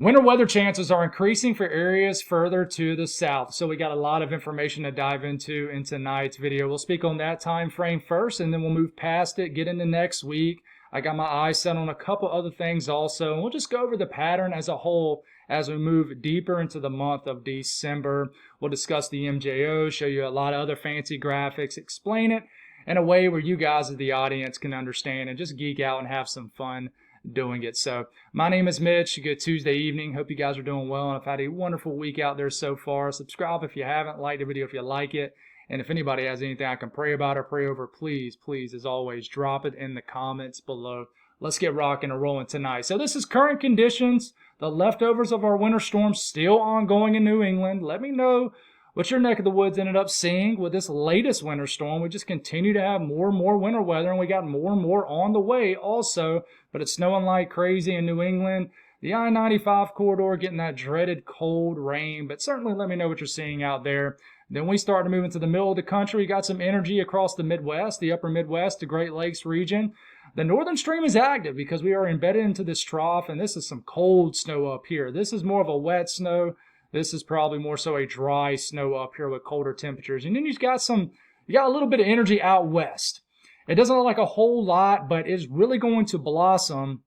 Winter weather chances are increasing for areas further to the south. So we got a lot of information to dive into in tonight's video. We'll speak on that time frame first, and then we'll move past it, get into next week. I got my eyes set on a couple other things also, and we'll just go over the pattern as a whole as we move deeper into the month of December. We'll discuss the MJO, show you a lot of other fancy graphics, explain it in a way where you guys as the audience can understand and just geek out and have some fun doing it. So my name is Mitch. Good Tuesday evening. Hope you guys are doing well and have had a wonderful week out there so far. Subscribe if you haven't. Like the video if you like it. And if anybody has anything I can pray about or pray over, please, as always, drop it in the comments below. Let's get rocking and rolling tonight. So this is current conditions. The leftovers of our winter storm still ongoing in New England. Let me know what your neck of the woods ended up seeing with this latest winter storm. We just continue to have more and more winter weather, and we got more and more on the way also. But it's snowing like crazy in New England. The I-95 corridor getting that dreaded cold rain. But certainly let me know what you're seeing out there. Then we start to move into the middle of the country. We got some energy across the Midwest, the upper Midwest, the Great Lakes region. The northern stream is active because we are embedded into this trough, and this is some cold snow up here. This is more of a wet snow. This is probably more so a dry snow up here with colder temperatures. And then you got a little bit of energy out west. It doesn't look like a whole lot, but it's really going to blossom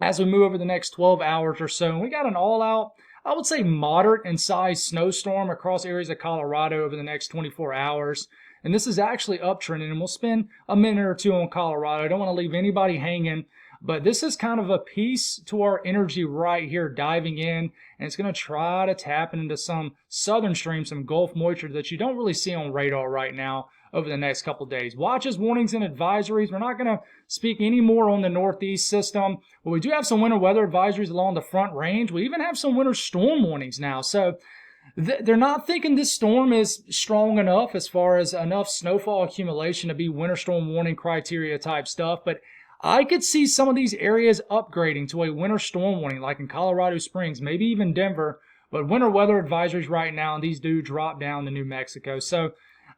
as we move over the next 12 hours or so. And we got an all-out, I would say moderate in size snowstorm across areas of Colorado over the next 24 hours. And this is actually uptrending, and we'll spend a minute or two on Colorado. I don't want to leave anybody hanging. But this is kind of a piece to our energy right here diving in, and it's going to try to tap into some southern stream, some Gulf moisture that you don't really see on radar right now over the next couple of days. Watches, warnings, and advisories. We're not going to speak any more on the Northeast system, but we do have some winter weather advisories along the Front Range. We even have some winter storm warnings now. So they're not thinking this storm is strong enough as far as enough snowfall accumulation to be winter storm warning criteria type stuff, but I could see some of these areas upgrading to a winter storm warning, like in Colorado Springs, maybe even Denver, but winter weather advisories right now, and these do drop down to New Mexico. So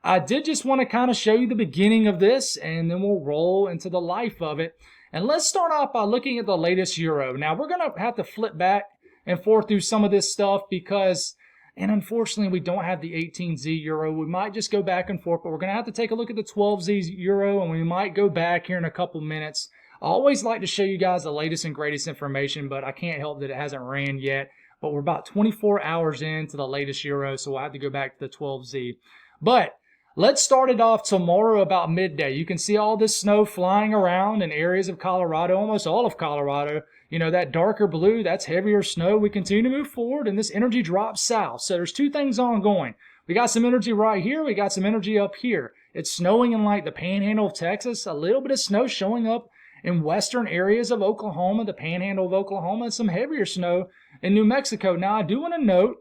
I did just want to kind of show you the beginning of this, and then we'll roll into the life of it. And let's start off by looking at the latest Euro. Now, we're going to have to flip back and forth through some of this stuff because, and unfortunately, we don't have the 18Z Euro. We might just go back and forth, but we're going to have to take a look at the 12Z Euro, and we might go back here in a couple minutes. I always like to show you guys the latest and greatest information, but I can't help that it hasn't ran yet. But we're about 24 hours into the latest Euro, so we'll have to go back to the 12Z. But let's start it off tomorrow about midday. You can see all this snow flying around in areas of Colorado, almost all of Colorado. You know, that darker blue, that's heavier snow. We continue to move forward, and this energy drops south. So there's two things ongoing. We got some energy right here. We got some energy up here. It's snowing in like the panhandle of Texas. A little bit of snow showing up in western areas of Oklahoma, the panhandle of Oklahoma, and some heavier snow in New Mexico. Now, I do want to note,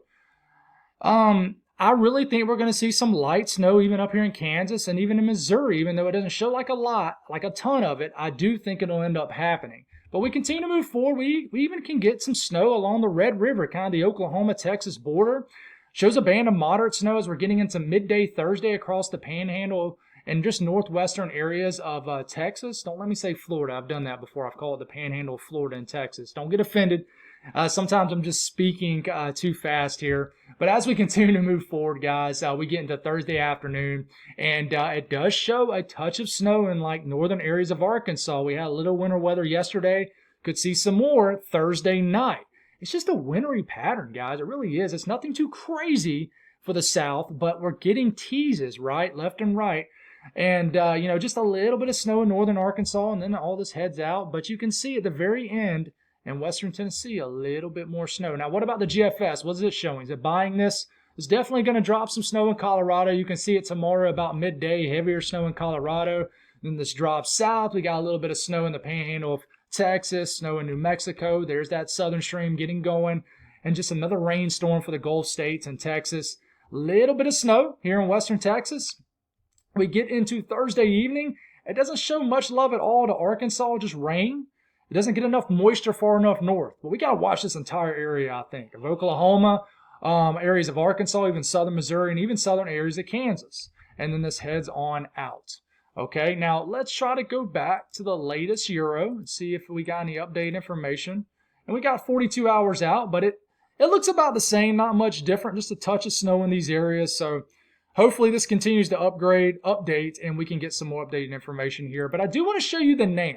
I really think we're going to see some light snow even up here in Kansas and even in Missouri, even though it doesn't show like a lot, like a ton of it. I do think it'll end up happening. But we continue to move forward. We even can get some snow along the Red River, kind of the Oklahoma-Texas border. Shows a band of moderate snow as we're getting into midday Thursday across the panhandle and just northwestern areas of Texas. Don't let me say Florida. I've done that before. I've called it the panhandle of Florida and Texas. Don't get offended. Sometimes I'm just speaking too fast here. But as we continue to move forward, guys, we get into Thursday afternoon, and it does show a touch of snow in like northern areas of Arkansas. We had a little winter weather yesterday. Could see some more Thursday night. It's just a wintry pattern, guys. It really is. It's nothing too crazy for the south, but we're getting teases, right, left and right. And, you know, just a little bit of snow in northern Arkansas, and then all this heads out. But you can see at the very end in western Tennessee a little bit more snow. Now, what about the GFS? What is it showing? Is it buying this? It's definitely going to drop some snow in Colorado. You can see it tomorrow about midday, heavier snow in Colorado. Then this drops south. We got a little bit of snow in the panhandle of Texas, snow in New Mexico. There's that southern stream getting going. And just another rainstorm for the Gulf states and Texas. Little bit of snow here in western Texas. We get into Thursday evening. It doesn't show much love at all to Arkansas, just rain. It doesn't get enough moisture far enough north. But we got to watch this entire area, I think, of Oklahoma, areas of Arkansas, even southern Missouri, and even southern areas of Kansas. And then this heads on out. Okay, now let's try to go back to the latest Euro and see if we got any updated information. and we got 42 hours out, but it looks about the same, not much different, just a touch of snow in these areas. So hopefully this continues to update, and we can get some more updated information here. But I do want to show you the NAM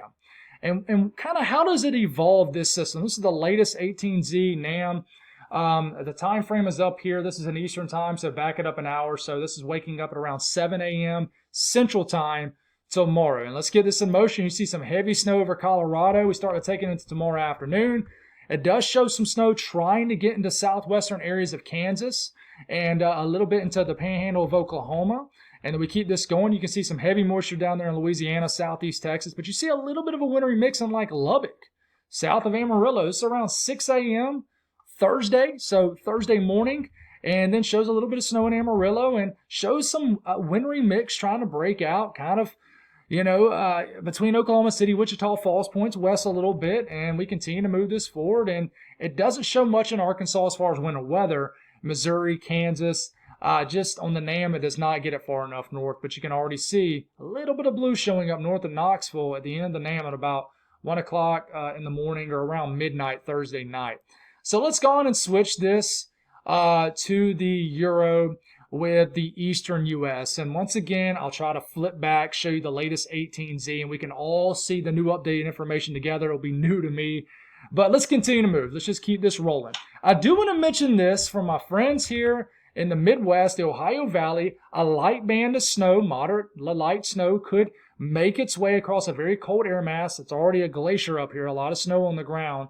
and kind of how does it evolve this system. This is the latest 18Z NAM. The time frame is up here. This is in Eastern time, so back it up an hour. So this is waking up at around 7 a.m. Central time tomorrow. And let's get this in motion. You see some heavy snow over Colorado. We start to take it into tomorrow afternoon. It does show some snow trying to get into southwestern areas of Kansas and a little bit into the panhandle of Oklahoma. And then we keep this going. You can see some heavy moisture down there in Louisiana, southeast Texas. But you see a little bit of a wintry mix in like Lubbock, south of Amarillo. It's around 6 a.m. Thursday, so Thursday morning. And then shows a little bit of snow in Amarillo and shows some wintry mix trying to break out kind of, between Oklahoma City, Wichita Falls, points west a little bit, and we continue to move this forward. And it doesn't show much in Arkansas as far as winter weather. Missouri, Kansas, just on the NAM, it does not get it far enough north, but you can already see a little bit of blue showing up north of Knoxville at the end of the NAM at about 1 o'clock in the morning or around midnight Thursday night. So let's go on and switch this to the Euro with the Eastern U.S. And once again, I'll try to flip back, show you the latest 18Z, and we can all see the new updated information together. It'll be new to me. But let's continue to move. Let's just keep this rolling. I do want to mention this from my friends here in the Midwest, the Ohio Valley. A light band of snow, moderate light snow, could make its way across a very cold air mass. It's already a glacier up here, a lot of snow on the ground.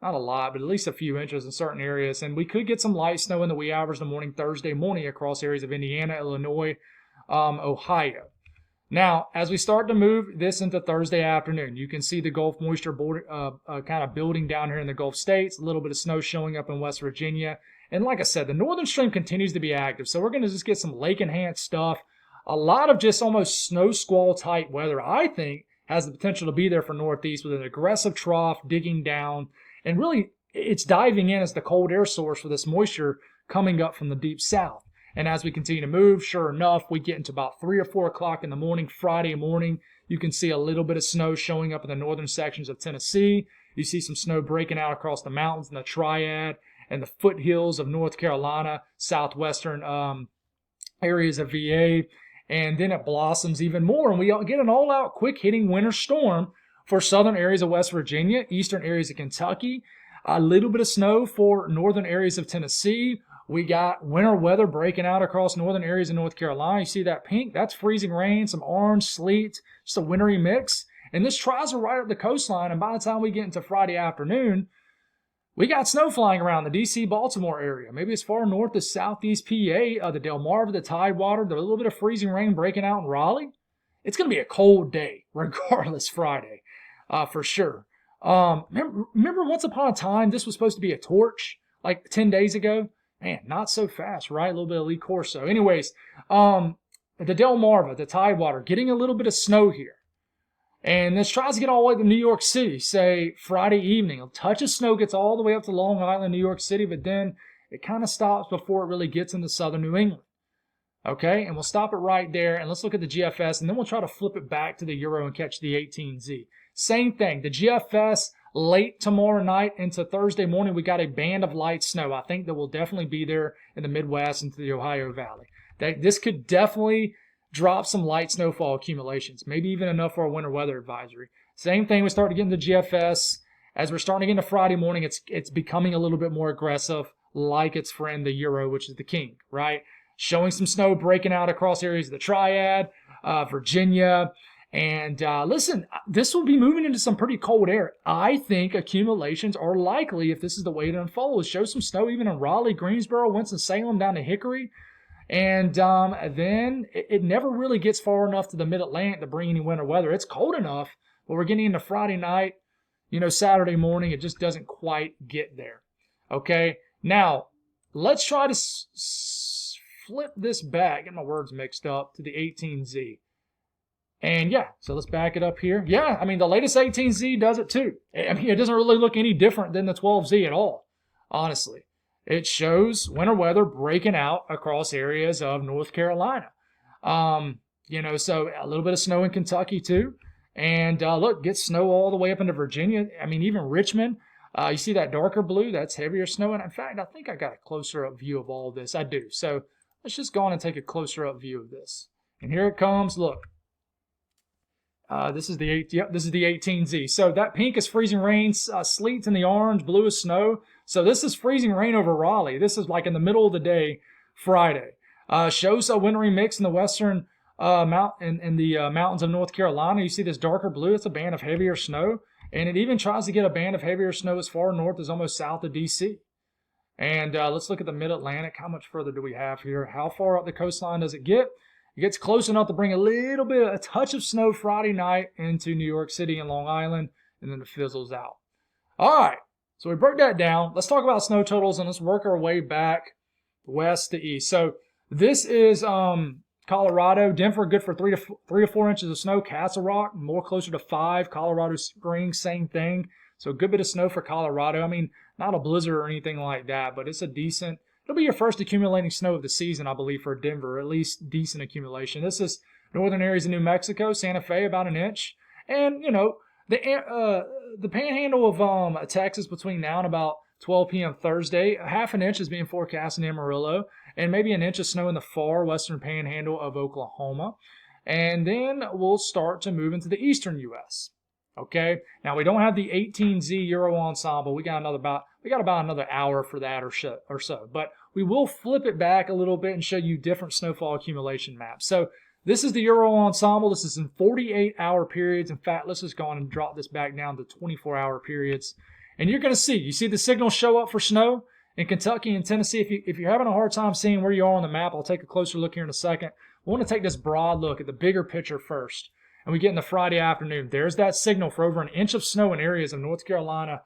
Not a lot, but at least a few inches in certain areas. And we could get some light snow in the wee hours of the morning, Thursday morning, across areas of Indiana, Illinois, Ohio. Now, as we start to move this into Thursday afternoon, you can see the Gulf moisture kind of building down here in the Gulf states, a little bit of snow showing up in West Virginia. And like I said, the northern stream continues to be active, so we're going to just get some lake-enhanced stuff. A lot of just almost snow squall type weather, I think, has the potential to be there for Northeast with an aggressive trough digging down. And really, it's diving in as the cold air source for this moisture coming up from the deep south. And as we continue to move, sure enough, we get into about 3 or 4 o'clock in the morning, Friday morning. You can see a little bit of snow showing up in the northern sections of Tennessee. You see some snow breaking out across the mountains in the Triad and the foothills of North Carolina, southwestern areas of VA. And then it blossoms even more. And we get an all-out, quick-hitting winter storm for southern areas of West Virginia, eastern areas of Kentucky, a little bit of snow for northern areas of Tennessee. We got winter weather breaking out across northern areas of North Carolina. You see that pink? That's freezing rain, some orange, sleet, just a wintry mix. And this tries to right up the coastline, and by the time we get into Friday afternoon, we got snow flying around the D.C.-Baltimore area, maybe as far north as southeast PA, the Delmarva, the Tidewater, a little bit of freezing rain breaking out in Raleigh. It's going to be a cold day, regardless, Friday. For sure. Remember once upon a time, this was supposed to be a torch, like 10 days ago? Man, not so fast, right? A little bit of Lee Corso. Anyways, the Delmarva, the Tidewater, getting a little bit of snow here. And this tries to get all the way to New York City, say Friday evening. A touch of snow gets all the way up to Long Island, New York City, but then it kind of stops before it really gets into southern New England. Okay, and we'll stop it right there, and let's look at the GFS, and then we'll try to flip it back to the Euro and catch the 18Z. Same thing, the GFS late tomorrow night into Thursday morning, we got a band of light snow. I think that will definitely be there in the Midwest into the Ohio Valley. This could definitely drop some light snowfall accumulations, maybe even enough for a winter weather advisory. Same thing, we start to get into GFS. As we're starting to get into Friday morning, it's becoming a little bit more aggressive, like its friend, the Euro, which is the king, right? Showing some snow breaking out across areas of the Triad, Virginia. And listen, this will be moving into some pretty cold air. I think accumulations are likely if this is the way it unfolds. Show some snow even in Raleigh, Greensboro, Winston-Salem, down to Hickory. And then it never really gets far enough to the mid-Atlantic to bring any winter weather. It's cold enough, but we're getting into Friday night, Saturday morning. It just doesn't quite get there. Okay, now let's try to flip this back, get my words mixed up, to the 18Z. And yeah, so let's back it up here. Yeah, I mean, the latest 18Z does it too. I mean, it doesn't really look any different than the 12Z at all, honestly. It shows winter weather breaking out across areas of North Carolina. So a little bit of snow in Kentucky too. And look, gets snow all the way up into Virginia. I mean, even Richmond, You see that darker blue? That's heavier snow. And in fact, I think I got a closer up view of all of this. I do. So let's just go on and take a closer up view of this. And here it comes. Look. This is the 18Z. So that pink is freezing rain, sleet in the orange, blue is snow. So this is freezing rain over Raleigh. This is like in the middle of the day, Friday. Shows a wintry mix in the western mountains of North Carolina. You see this darker blue. It's a band of heavier snow. And it even tries to get a band of heavier snow as far north as almost south of D.C. And let's look at the mid-Atlantic. How much further do we have here? How far up the coastline does it get? It gets close enough to bring a touch of snow Friday night into New York City and Long Island, and then it fizzles out. All right, so we broke that down. Let's talk about snow totals, and let's work our way back west to east. So this is Colorado. Denver, good for 3 to 4 inches of snow. Castle Rock, more closer to 5. Colorado Springs, same thing. So a good bit of snow for Colorado. I mean, not a blizzard or anything like that, but it's a decent. It'll be your first accumulating snow of the season, I believe, for Denver, at least decent accumulation. This is northern areas of New Mexico, Santa Fe, about an inch. And, you know, the panhandle of Texas between now and about 12 p.m. Thursday, half an inch is being forecast in Amarillo, and maybe an inch of snow in the far western panhandle of Oklahoma. And then we'll start to move into the eastern U.S. Okay, now we don't have the 18Z Euro Ensemble. We got about another hour for that or so. But we will flip it back a little bit and show you different snowfall accumulation maps. So this is the Euro Ensemble. This is in 48-hour periods. In fact, let's just go on and drop this back down to 24-hour periods. And you're going to see, you see the signals show up for snow in Kentucky and Tennessee. If you're having a hard time seeing where you are on the map, I'll take a closer look here in a second. We want to take this broad look at the bigger picture first. And we get in the Friday afternoon. There's that signal for over an inch of snow in areas of North Carolina,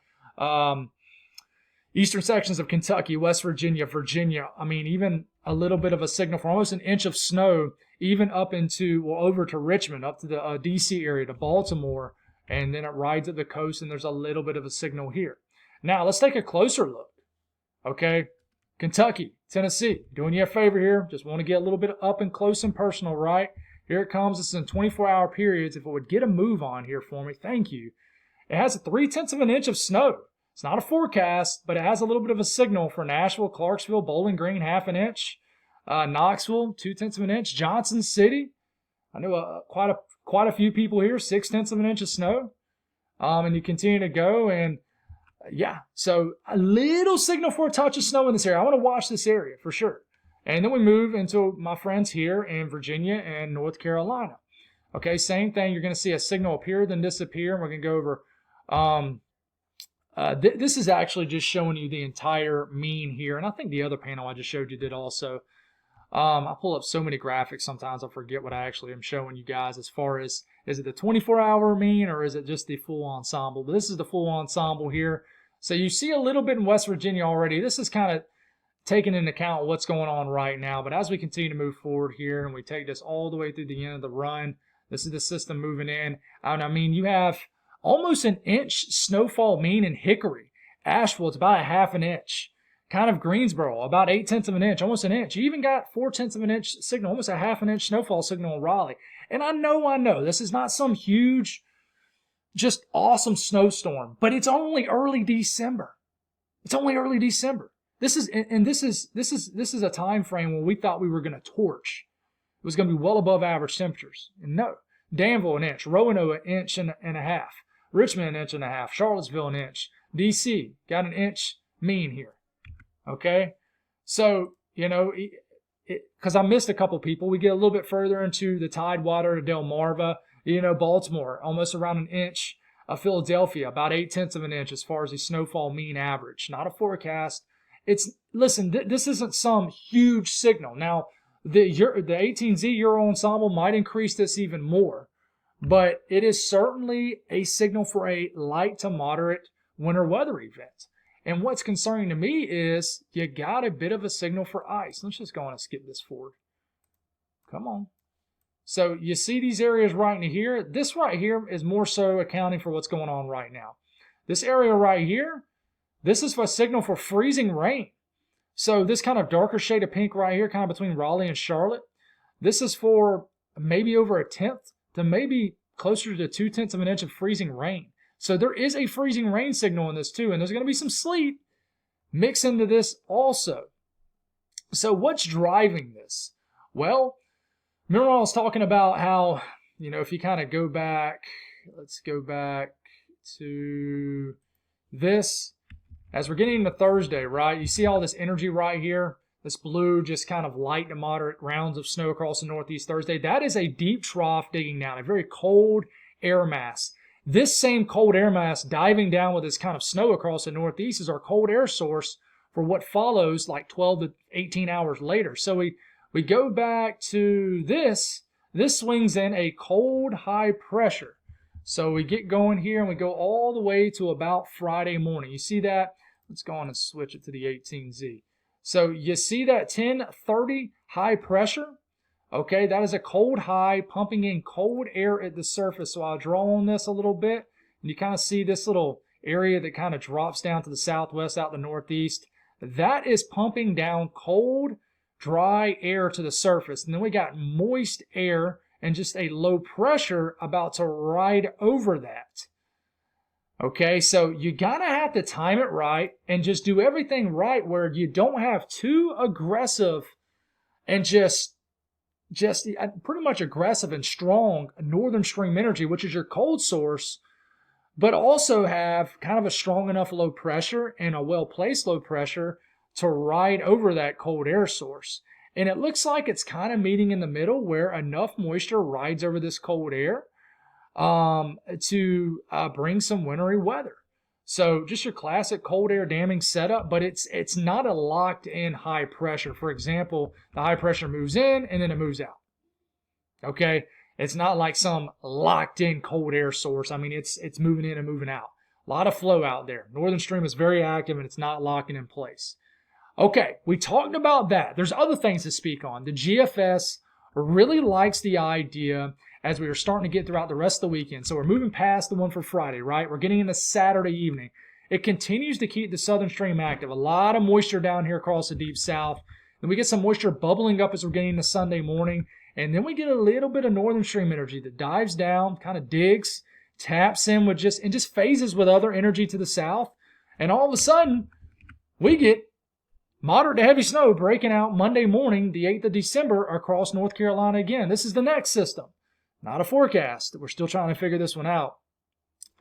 eastern sections of Kentucky, West Virginia, Virginia. I mean, even a little bit of a signal for almost an inch of snow, even up into, well, over to Richmond, up to the D.C. area, to Baltimore. And then it rides at the coast, and there's a little bit of a signal here. Now, let's take a closer look. Okay, Kentucky, Tennessee, doing you a favor here. Just want to get a little bit up and close and personal, right? Here it comes. This is in 24-hour periods. If it would get a move on here for me, thank you. It has 0.3 of an inch of snow. It's not a forecast, but it has a little bit of a signal for Nashville, Clarksville, Bowling Green, half an inch. Knoxville, 0.2 of an inch. Johnson City, I know quite a few people here, 0.6 of an inch of snow. And you continue to go, and yeah, so a little signal for a touch of snow in this area. I want to watch this area for sure. And then we move into my friends here in Virginia and North Carolina. Okay, same thing. You're going to see a signal appear, then disappear. And we're going to go over. This is actually just showing you the entire mean here. And I think the other panel I just showed you did also. I pull up so many graphics sometimes I forget what I actually am showing you guys as far as, is it the 24-hour mean or is it just the full ensemble? But this is the full ensemble here. So you see a little bit in West Virginia already. This is kind of taking into account what's going on right now. But as we continue to move forward here and we take this all the way through the end of the run, this is the system moving in. And I mean, you have almost an inch snowfall mean in Hickory. Asheville, it's about a half an inch. Kind of Greensboro, about 0.8 of an inch, almost an inch. You even got 0.4 of an inch signal, almost a half an inch snowfall signal in Raleigh. And I know, this is not some huge, just awesome snowstorm, but it's only early December. It's only early December. This is a time frame when we thought we were going to torch. It was going to be well above average temperatures. And no, Danville an inch, Roanoke an inch and a half, Richmond an inch and a half, Charlottesville an inch, D.C. got an inch mean here. Okay, so, you know, because I missed a couple people, we get a little bit further into the Tidewater to Delmarva, you know, Baltimore, almost around an inch, Philadelphia, about 0.8 of an inch as far as the snowfall mean average. Not a forecast. Listen, this isn't some huge signal. Now, the 18Z Euro Ensemble might increase this even more, but it is certainly a signal for a light to moderate winter weather event. And what's concerning to me is you got a bit of a signal for ice. Let's just go on and skip this forward. Come on. So you see these areas right in here. This right here is more so accounting for what's going on right now. This area right here, this is for a signal for freezing rain. So this kind of darker shade of pink right here, kind of between Raleigh and Charlotte, this is for maybe over 1/10 to maybe closer to 0.2 of an inch of freezing rain. So there is a freezing rain signal in this too, and there's going to be some sleet mixed into this also. So what's driving this? Well, remember I was talking about how, if you kind of go back, let's go back to this. As we're getting into Thursday, right, you see all this energy right here, this blue, just kind of light to moderate rounds of snow across the Northeast Thursday. That is a deep trough digging down, a very cold air mass. This same cold air mass diving down with this kind of snow across the Northeast is our cold air source for what follows like 12 to 18 hours later. So we go back to this. This swings in a cold high pressure. So we get going here and we go all the way to about Friday morning. You see that? Let's go on and switch it to the 18Z. So you see that 1030 high pressure? Okay, that is a cold high pumping in cold air at the surface. So I'll draw on this a little bit, and you kind of see this little area that kind of drops down to the southwest, out the northeast. That is pumping down cold, dry air to the surface. And then we got moist air and just a low pressure about to ride over that. Okay, so you gotta have to time it right and just do everything right where you don't have too aggressive and just pretty much aggressive and strong northern stream energy, which is your cold source, but also have kind of a strong enough low pressure and a well-placed low pressure to ride over that cold air source. And it looks like it's kind of meeting in the middle where enough moisture rides over this cold air to bring some wintry weather. So just your classic cold air damming setup, but it's not a locked in high pressure. For example, the high pressure moves in and then it moves out. Okay, it's not like some locked in cold air source. I mean, it's moving in and moving out. A lot of flow out there. Northern stream is very active and it's not locking in place. Okay, we talked about that. There's other things to speak on. The GFS really likes the idea as we are starting to get throughout the rest of the weekend. So we're moving past the one for Friday, right? We're getting into Saturday evening. It continues to keep the southern stream active. A lot of moisture down here across the deep south. Then we get some moisture bubbling up as we're getting into Sunday morning. And then we get a little bit of northern stream energy that dives down, kind of digs, taps in with just phases with other energy to the south. And all of a sudden, we get moderate to heavy snow breaking out Monday morning, the 8th of December, across North Carolina again. This is the next system. Not a forecast. We're still trying to figure this one out.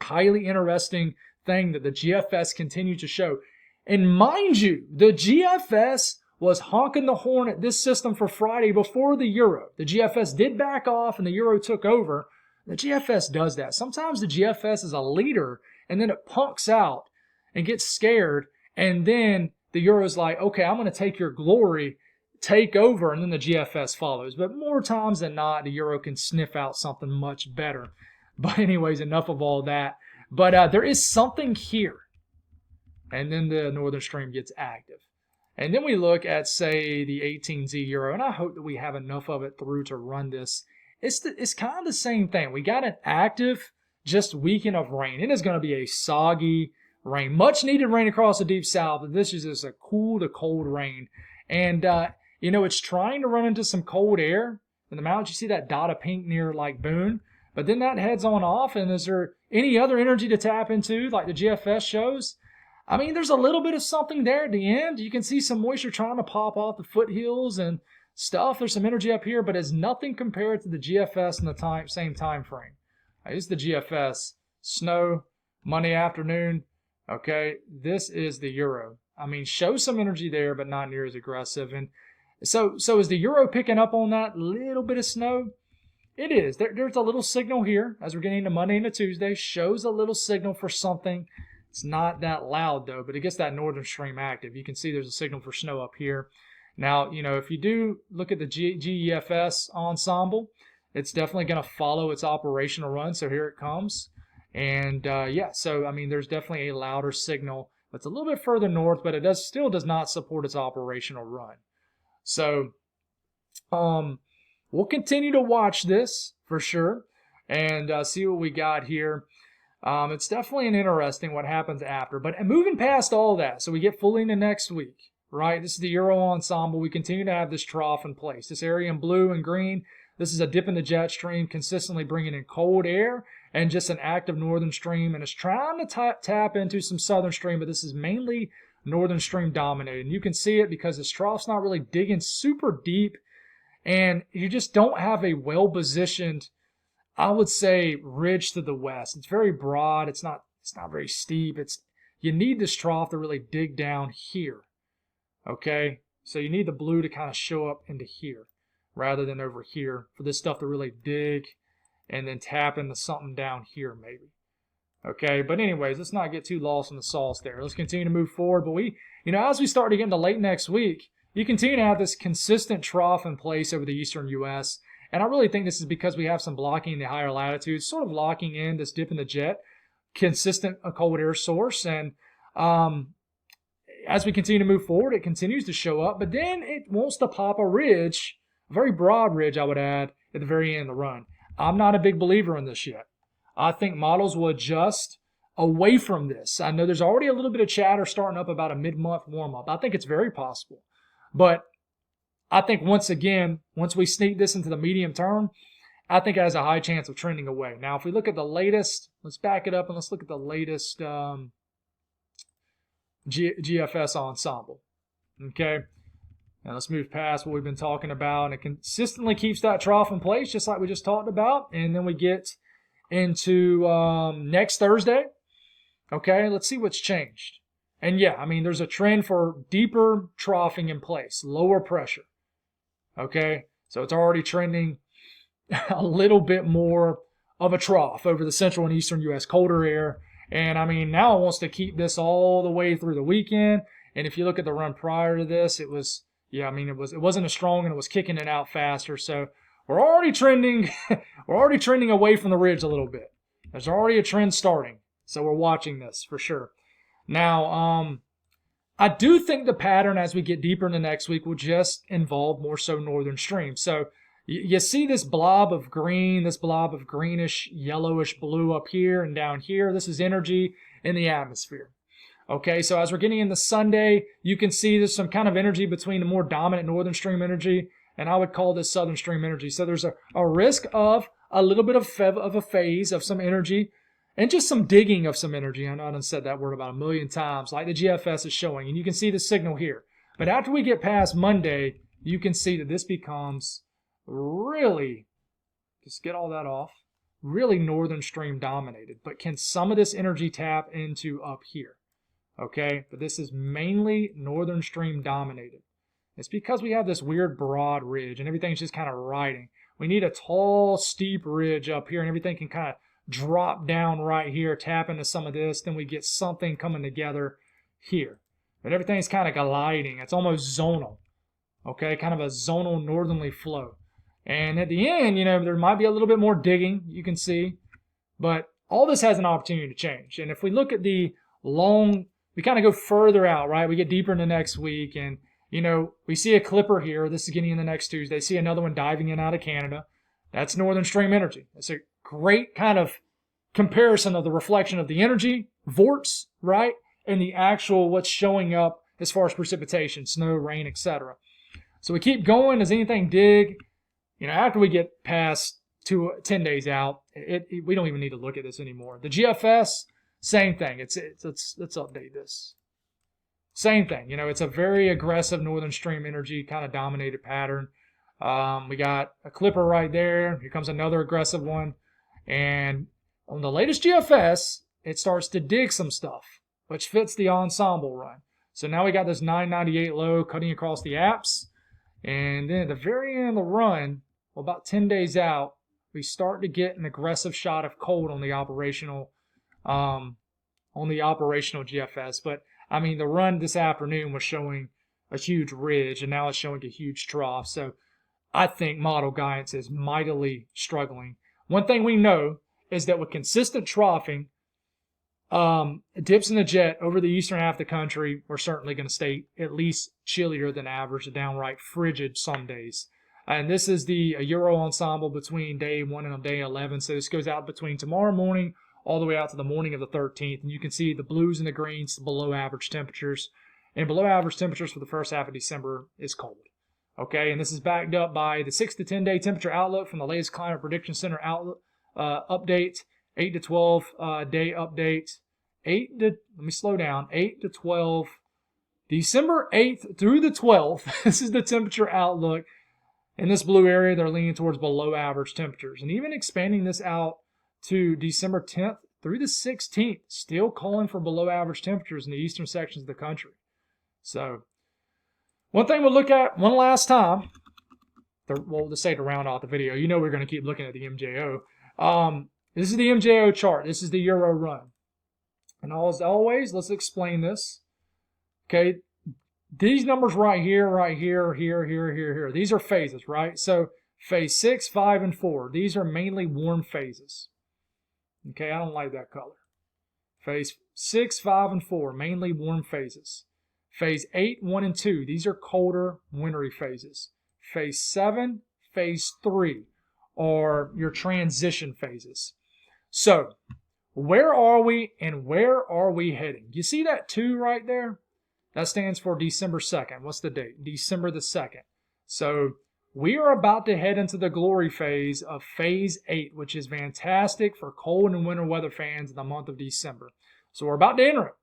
Highly interesting thing that the GFS continues to show. And mind you, the GFS was honking the horn at this system for Friday before the Euro. The GFS did back off and the Euro took over. The GFS does that. Sometimes the GFS is a leader and then it punks out and gets scared, and then the Euro's like, okay, I'm going to take your glory, take over, and then the GFS follows. But more times than not, the Euro can sniff out something much better. But anyways, enough of all that. But there is something here. And then the northern stream gets active. And then we look at, say, the 18Z Euro, and I hope that we have enough of it through to run this. It's kind of the same thing. We got an active, just weekend of rain. It is going to be a soggy rain. Much needed rain across the deep south, but this is just a cool to cold rain. And, it's trying to run into some cold air in the mountains. You see that dot of pink near, like, Boone. But then that heads on off, and is there any other energy to tap into, like the GFS shows? I mean, there's a little bit of something there at the end. You can see some moisture trying to pop off the foothills and stuff. There's some energy up here, but it's nothing compared to the GFS in the same time frame. This is the GFS. Snow, Monday afternoon. Okay, this is the Euro. I mean, show some energy there, but not near as aggressive. And so is the Euro picking up on that little bit of snow? It is. There's a little signal here as we're getting into Monday into Tuesday. Shows a little signal for something. It's not that loud, though, but it gets that northern stream active. You can see there's a signal for snow up here. Now, if you do look at the GEFS ensemble, it's definitely going to follow its operational run. So here it comes. And, so, I mean, there's definitely a louder signal. It's a little bit further north, but it still does not support its operational run. So, we'll continue to watch this for sure and see what we got here. It's definitely an interesting what happens after. But moving past all that, so we get fully into next week, right? This is the Euro ensemble. We continue to have this trough in place. This area in blue and green, This is a dip in the jet stream consistently bringing in cold air and just an active northern stream, and it's trying to tap into some southern stream, but this is mainly northern stream dominated. And you can see it because this trough's not really digging super deep, and you just don't have a well-positioned, I would say, ridge to the west. It's very broad. It's not very steep. You need this trough to really dig down here. Okay? So you need the blue to kind of show up into here rather than over here for this stuff to really dig and then tap into something down here maybe. Okay, but anyways, let's not get too lost in the sauce there. Let's continue to move forward. But as we start to get into late next week, you continue to have this consistent trough in place over the eastern U.S. And I really think this is because we have some blocking in the higher latitudes, sort of locking in this dip in the jet, consistent cold air source. And as we continue to move forward, it continues to show up, but then it wants to pop a ridge, a very broad ridge, I would add, at the very end of the run. I'm not a big believer in this yet. I think models will adjust away from this. I know there's already a little bit of chatter starting up about a mid-month warm-up. I think it's very possible. But I think once we sneak this into the medium term, I think it has a high chance of trending away. Now, if we look at the latest, let's back it up and let's look at the latest GFS ensemble. Okay? Now let's move past what we've been talking about, and it consistently keeps that trough in place, just like we just talked about. And then we get into next Thursday. Okay, let's see what's changed. And yeah, I mean, there's a trend for deeper troughing in place, lower pressure. Okay, so it's already trending a little bit more of a trough over the central and eastern U.S. colder air. And I mean, now it wants to keep this all the way through the weekend. And if you look at the run prior to this, it wasn't as strong, and it was kicking it out faster. So we're already trending away from the ridge a little bit. There's already a trend starting. So we're watching this for sure. Now, I do think the pattern as we get deeper into next week will just involve more so northern stream. So you see this blob of green, this blob of greenish, yellowish blue up here and down here. This is energy in the atmosphere. Okay, so as we're getting into Sunday, you can see there's some kind of energy between the more dominant northern stream energy, and I would call this southern stream energy. So there's a risk of a little bit of a phase of some energy and just some digging of some energy. I know I done said that word about a million times, like the GFS is showing, and you can see the signal here. But after we get past Monday, you can see that this becomes really, just get all that off, really northern stream dominated. But can some of this energy tap into up here? Okay, but this is mainly northern stream dominated. It's because we have this weird broad ridge and everything's just kind of riding. We need a tall, steep ridge up here, and everything can kind of drop down right here, tap into some of this. Then we get something coming together here. But everything's kind of gliding. It's almost zonal. Okay, kind of a zonal northerly flow. And at the end, there might be a little bit more digging, you can see. But all this has an opportunity to change. And if we look at the long, we kind of go further out, right? We get deeper into next week, and we see a clipper here. This is getting in the next Tuesday. See another one diving in out of Canada. That's northern stream energy. It's a great kind of comparison of the reflection of the energy, vorts, right? And the actual what's showing up as far as precipitation, snow, rain, etc. So we keep going. Does anything dig? After we get past 10 days out, we don't even need to look at this anymore. The GFS, same thing. Let's update this. Same thing. It's a very aggressive northern stream energy kind of dominated pattern. We got a clipper right there. Here comes another aggressive one. And on the latest GFS, it starts to dig some stuff, which fits the ensemble run. So now we got this 998 low cutting across the apps. And then at the very end of the run, about 10 days out, we start to get an aggressive shot of cold on the operational GFS. But I mean, the run this afternoon was showing a huge ridge, and now it's showing a huge trough. So I think model guidance is mightily struggling. One thing we know is that with consistent troughing, dips in the jet over the eastern half of the country, we're certainly going to stay at least chillier than average, downright frigid some days. And this is the Euro ensemble between day 1 and day 11. So this goes out between tomorrow morning all the way out to the morning of the 13th. And you can see the blues and the greens below average temperatures. And below average temperatures for the first half of December is cold. Okay, and this is backed up by the 6 to 10 day temperature outlook from the latest Climate Prediction Center outlook, update, 8 to 12 day update, 8 to 12, December 8th through the 12th. This is the temperature outlook. In this blue area, they're leaning towards below average temperatures, and even expanding this out to December 10th through the 16th, still calling for below average temperatures in the eastern sections of the country. So, one thing we'll look at one last time, to say to round off the video, you know we're going to keep looking at the MJO. This is the MJO chart. This is the Euro run. And as always, let's explain this. Okay, these numbers right here, here, these are phases, right? So phase 6, 5, and 4, these are mainly warm phases. Okay, I don't like that color. Phase 6, 5, and 4, mainly warm phases. Phase 8, 1, and 2, these are colder, wintry phases. Phase 7, phase 3 are your transition phases. So, where are we and where are we heading? You see that 2 right there? That stands for December 2nd. What's the date? December the 2nd. So, we are about to head into the glory phase of phase 8, which is fantastic for cold and winter weather fans in the month of December. So, we're about to enter it.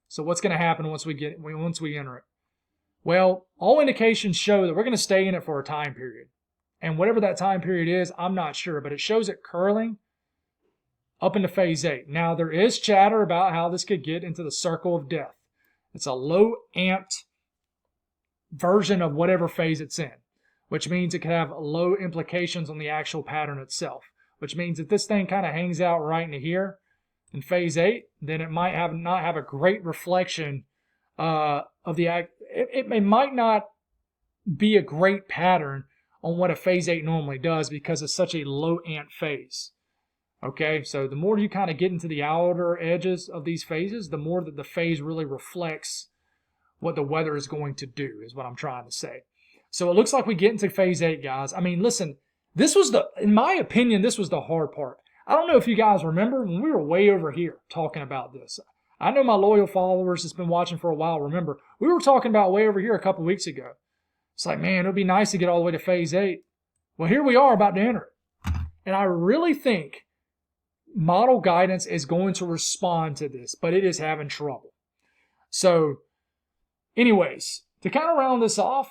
So what's going to happen once we enter it? Well, all indications show that we're going to stay in it for a time period. And whatever that time period is, I'm not sure, but it shows it curling up into phase 8. Now, there is chatter about how this could get into the circle of death. It's a low amped version of whatever phase it's in, which means it could have low implications on the actual pattern itself, which means if this thing kind of hangs out right into here, in phase 8, then it might not have a great reflection of the it might not be a great pattern on what a phase 8 normally does because it's such a low ant phase. Okay, so the more you kind of get into the outer edges of these phases, the more that the phase really reflects what the weather is going to do, is what I'm trying to say. So it looks like we get into phase 8, guys. I mean, listen, in my opinion, this was the hard part. I don't know if you guys remember when we were way over here talking about this. I know my loyal followers that's been watching for a while remember. We were talking about way over here a couple weeks ago. It's like, man, it would be nice to get all the way to phase 8. Well, here we are about to enter it. And I really think model guidance is going to respond to this, but it is having trouble. So, anyways, to kind of round this off,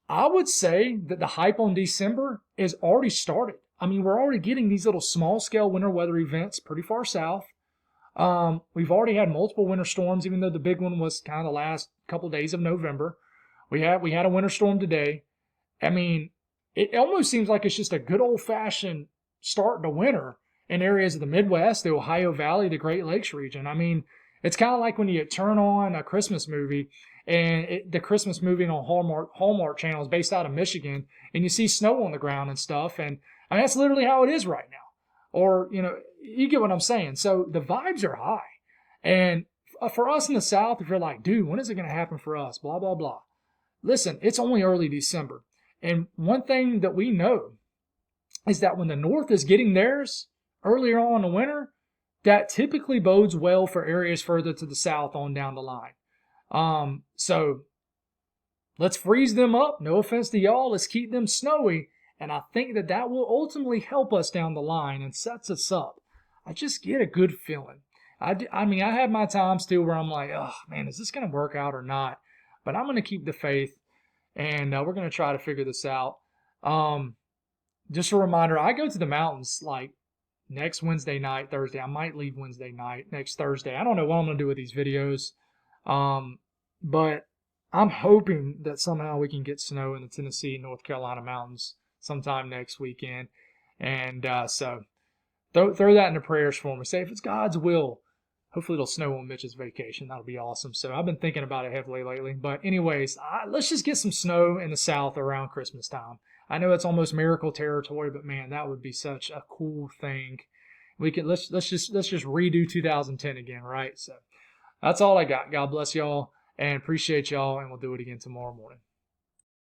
I would say that the hype on December is already started. I mean, we're already getting these little small-scale winter weather events pretty far south. We've already had multiple winter storms, even though the big one was kind of the last couple days of November. We had a winter storm today. I mean, it almost seems like it's just a good old-fashioned start to winter in areas of the Midwest, the Ohio Valley, the Great Lakes region. I mean, it's kind of like when you turn on a Christmas movie, and the Christmas movie on Hallmark Channel is based out of Michigan, and you see snow on the ground and stuff, and I mean, that's literally how it is right now. Or, you get what I'm saying. So the vibes are high. And for us in the South, if you're like, dude, when is it going to happen for us? Blah, blah, blah. Listen, it's only early December. And one thing that we know is that when the North is getting theirs earlier on in the winter, that typically bodes well for areas further to the South on down the line. So let's freeze them up. No offense to y'all. Let's keep them snowy. And I think that will ultimately help us down the line and sets us up. I just get a good feeling. I mean, I had my times too where I'm like, oh, man, is this going to work out or not? But I'm going to keep the faith, and we're going to try to figure this out. Just a reminder, I go to the mountains like next Wednesday night, Thursday. I might leave Wednesday night, next Thursday. I don't know what I'm going to do with these videos. But I'm hoping that somehow we can get snow in the Tennessee and North Carolina mountains sometime next weekend. And so throw that into prayers for me. Say if it's God's will, hopefully it'll snow on Mitch's vacation. That'll be awesome. So I've been thinking about it heavily lately. But anyways, let's just get some snow in the South around Christmas time. I know it's almost miracle territory, but man, that would be such a cool thing. Let's just redo 2010 again, right? So that's all I got. God bless y'all and appreciate y'all, and we'll do it again tomorrow morning.